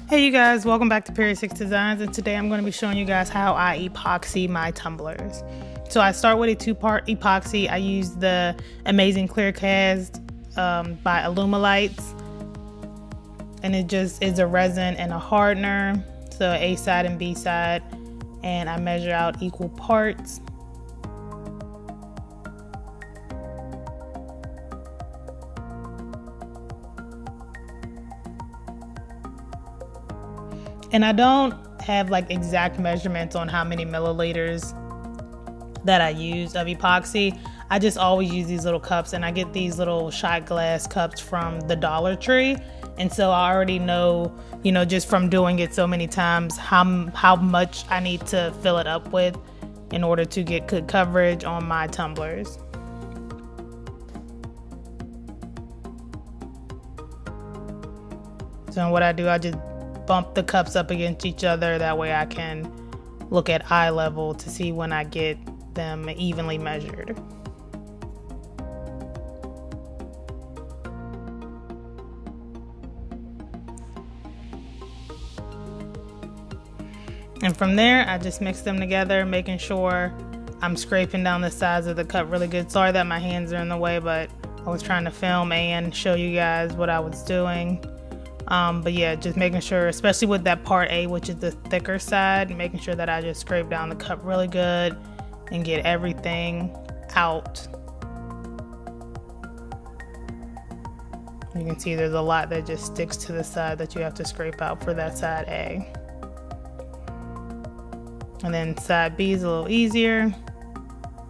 Hey you guys, welcome back to Period 6 Designs, and today I'm going to be showing you guys how I epoxy my tumblers. So I start with a two-part epoxy. I use the Amazing Clear Cast by Alumilite, and it just is a resin and a hardener, so A side and B side, and I measure out equal parts. And I don't have like exact measurements on how many milliliters that I use of epoxy. I just always use these little cups, and I get these little shot glass cups from the Dollar Tree. And so I already know, just from doing it so many times, how much I need to fill it up with in order to get good coverage on my tumblers. So what I do, I just bump the cups up against each other. That way I can look at eye level to see when I get them evenly measured. And from there, I just mix them together, making sure I'm scraping down the sides of the cup really good. Sorry that my hands are in the way, but I was trying to film and show you guys what I was doing. But yeah, just making sure, especially with that part A, which is the thicker side, making sure that I just scrape down the cup really good and get everything out. You can see there's a lot that just sticks to the side that you have to scrape out for that side A. And then side B is a little easier.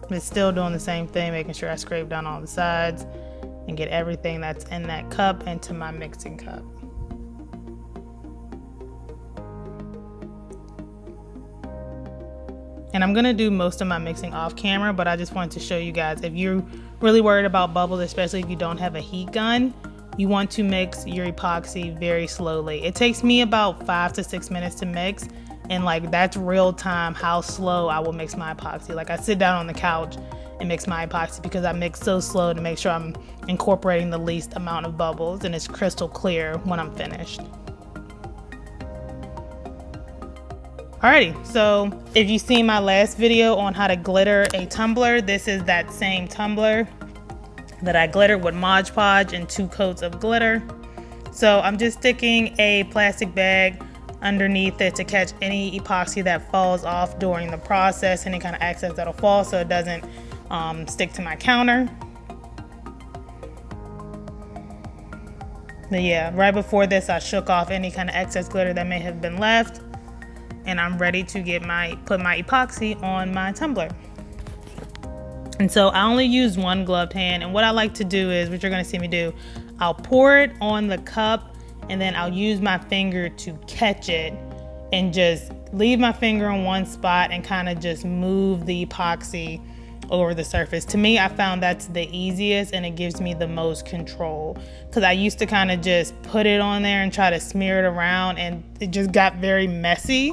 It's still doing the same thing, making sure I scrape down all the sides and get everything that's in that cup into my mixing cup. And I'm gonna do most of my mixing off camera, but I just wanted to show you guys, if you're really worried about bubbles, especially if you don't have a heat gun, you want to mix your epoxy very slowly. It takes me about 5 to 6 minutes to mix, and like that's real time how slow I will mix my epoxy. Like I sit down on the couch and mix my epoxy because I mix so slow to make sure I'm incorporating the least amount of bubbles, and it's crystal clear when I'm finished. Alrighty, so if you've seen my last video on how to glitter a tumbler, this is that same tumbler that I glittered with Mod Podge and 2 coats of glitter. So I'm just sticking a plastic bag underneath it to catch any epoxy that falls off during the process, any kind of excess that'll fall so it doesn't stick to my counter. But yeah, right before this I shook off any kind of excess glitter that may have been left. And I'm ready to put my epoxy on my tumbler. And so I only use one gloved hand, and what I like to do is, what you're gonna see me do, I'll pour it on the cup and then I'll use my finger to catch it and just leave my finger on one spot and kind of just move the epoxy over the surface. To me, I found that's the easiest and it gives me the most control, because I used to kind of just put it on there and try to smear it around, and it just got very messy.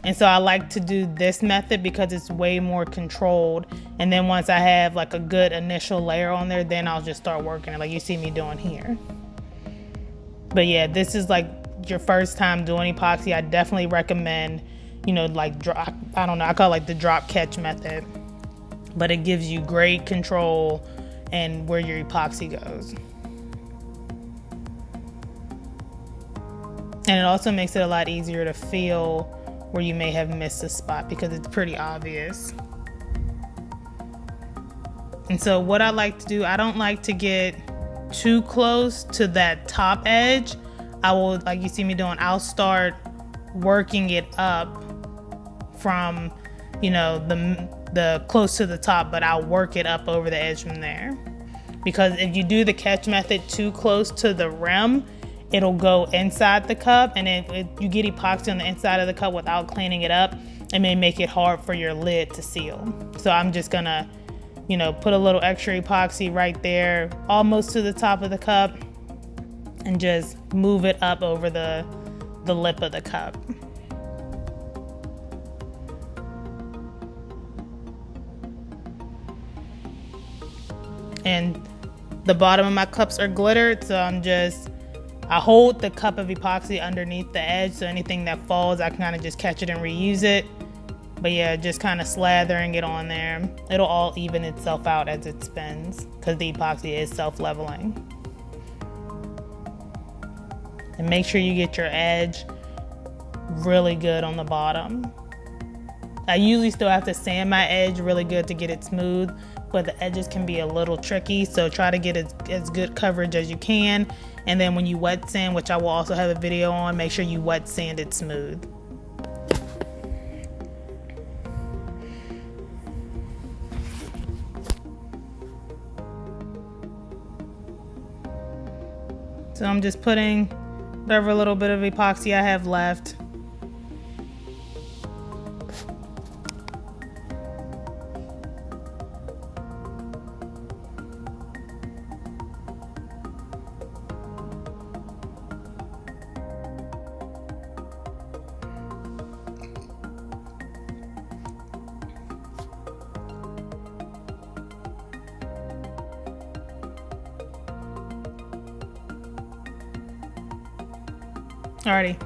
And so I like to do this method because it's way more controlled. And then once I have like a good initial layer on there, then I'll just start working it like you see me doing here. But yeah, this is like your first time doing epoxy. I definitely recommend, like drop, I don't know, I call it like the drop catch method, but it gives you great control and where your epoxy goes. And it also makes it a lot easier to feel where you may have missed a spot because it's pretty obvious. And so what I like to do, I don't like to get too close to that top edge. I will, like you see me doing, I'll start working it up from, the close to the top, but I'll work it up over the edge from there. Because if you do the catch method too close to the rim, it'll go inside the cup, and if you get epoxy on the inside of the cup without cleaning it up, it may make it hard for your lid to seal. So I'm just gonna, put a little extra epoxy right there, almost to the top of the cup, and just move it up over the lip of the cup. And the bottom of my cups are glittered, so I hold the cup of epoxy underneath the edge, so anything that falls, I can kind of just catch it and reuse it. But yeah, just kind of slathering it on there. It'll all even itself out as it spins because the epoxy is self-leveling. And make sure you get your edge really good on the bottom. I usually still have to sand my edge really good to get it smooth, but the edges can be a little tricky, so try to get as good coverage as you can. And then when you wet sand, which I will also have a video on, make sure you wet sand it smooth. So I'm just putting whatever little bit of epoxy I have left. Alrighty,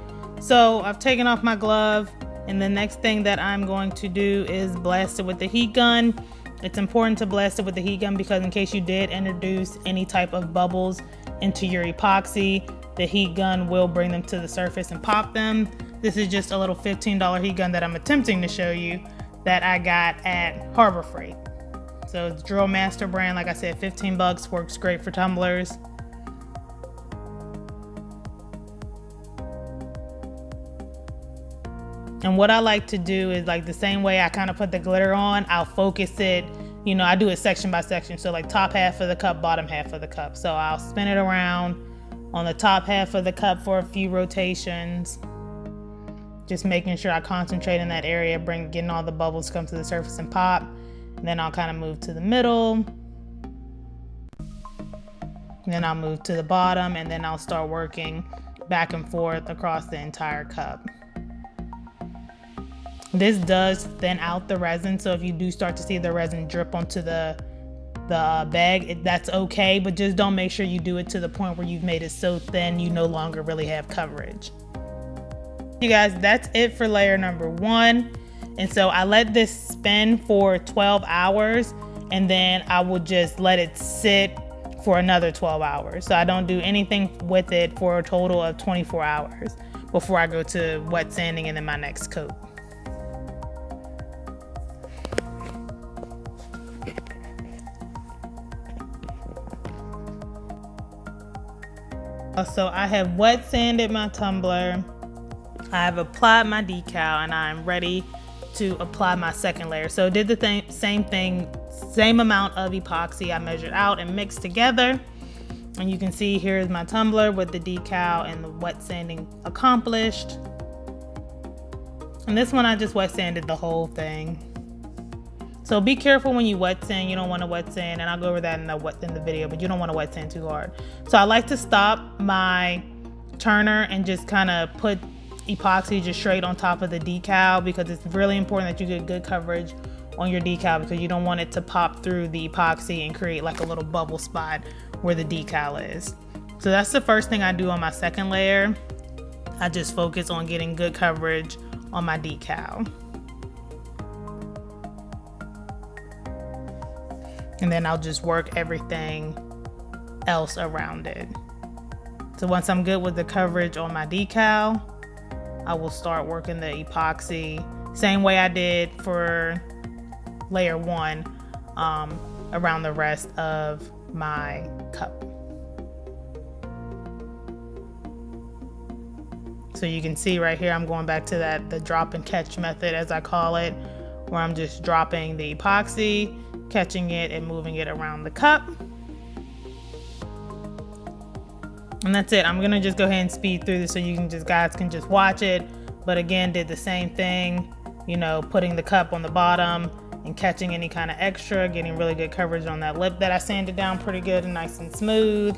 so I've taken off my glove, and the next thing that I'm going to do is blast it with the heat gun. It's important to blast it with the heat gun because in case you did introduce any type of bubbles into your epoxy, the heat gun will bring them to the surface and pop them. This is just a little $15 heat gun that I'm attempting to show you that I got at Harbor Freight. So it's Drill Master brand, like I said, 15 bucks, works great for tumblers. And what I like to do is, like the same way I kind of put the glitter on, I'll focus it, you know, I do it section by section. So like top half of the cup, bottom half of the cup. So I'll spin it around on the top half of the cup for a few rotations. Just making sure I concentrate in that area, getting all the bubbles come to the surface and pop. And then I'll kind of move to the middle. And then I'll move to the bottom, and then I'll start working back and forth across the entire cup. This does thin out the resin, so if you do start to see the resin drip onto the bag, that's okay, but just don't make sure you do it to the point where you've made it so thin you no longer really have coverage. You guys, that's it for layer number 1. And so I let this spin for 12 hours, and then I will just let it sit for another 12 hours. So I don't do anything with it for a total of 24 hours before I go to wet sanding and then my next coat. So I have wet sanded my tumbler, I have applied my decal, and I'm ready to apply my second layer. So I did the same thing, same amount of epoxy I measured out and mixed together. And you can see here's my tumbler with the decal and the wet sanding accomplished. And this one I just wet sanded the whole thing. So be careful when you wet sand. You don't want to wet sand, and I'll go over that in the video, but you don't want to wet sand too hard. So I like to stop my turner and just kind of put epoxy just straight on top of the decal, because it's really important that you get good coverage on your decal, because you don't want it to pop through the epoxy and create like a little bubble spot where the decal is. So that's the first thing I do on my second layer. I just focus on getting good coverage on my decal. And then I'll just work everything else around it. So once I'm good with the coverage on my decal, I will start working the epoxy same way I did for layer 1 around the rest of my cup. So you can see right here, I'm going back to the drop and catch method, as I call it, where I'm just dropping the epoxy, catching it, and moving it around the cup. And that's it. I'm gonna just go ahead and speed through this so you guys can just watch it. But again, did the same thing, you know, putting the cup on the bottom and catching any kind of extra, getting really good coverage on that lip that I sanded down pretty good and nice and smooth.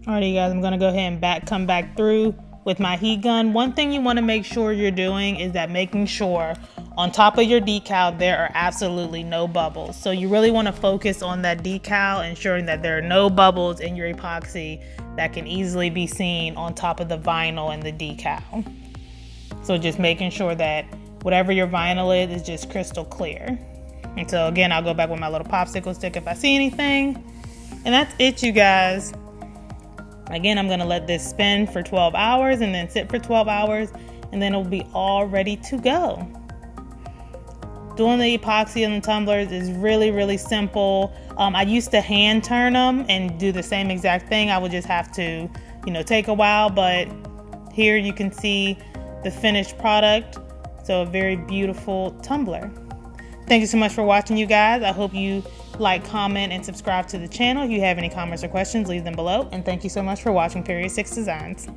Alrighty guys, I'm gonna go ahead and come back through with my heat gun. One thing you wanna make sure you're doing is that making sure on top of your decal, there are absolutely no bubbles. So you really wanna focus on that decal, ensuring that there are no bubbles in your epoxy that can easily be seen on top of the vinyl and the decal. So just making sure that whatever your vinyl is just crystal clear. And so again, I'll go back with my little popsicle stick if I see anything. And that's it, you guys. Again, I'm gonna let this spin for 12 hours and then sit for 12 hours, and then it'll be all ready to go. Doing the epoxy on the tumblers is really, really simple. I used to hand turn them and do the same exact thing. I would just have to, take a while, but here you can see the finished product. So a very beautiful tumbler. Thank you so much for watching, you guys. I hope you like, comment, and subscribe to the channel. If you have any comments or questions, leave them below. And thank you so much for watching Period 6 Designs.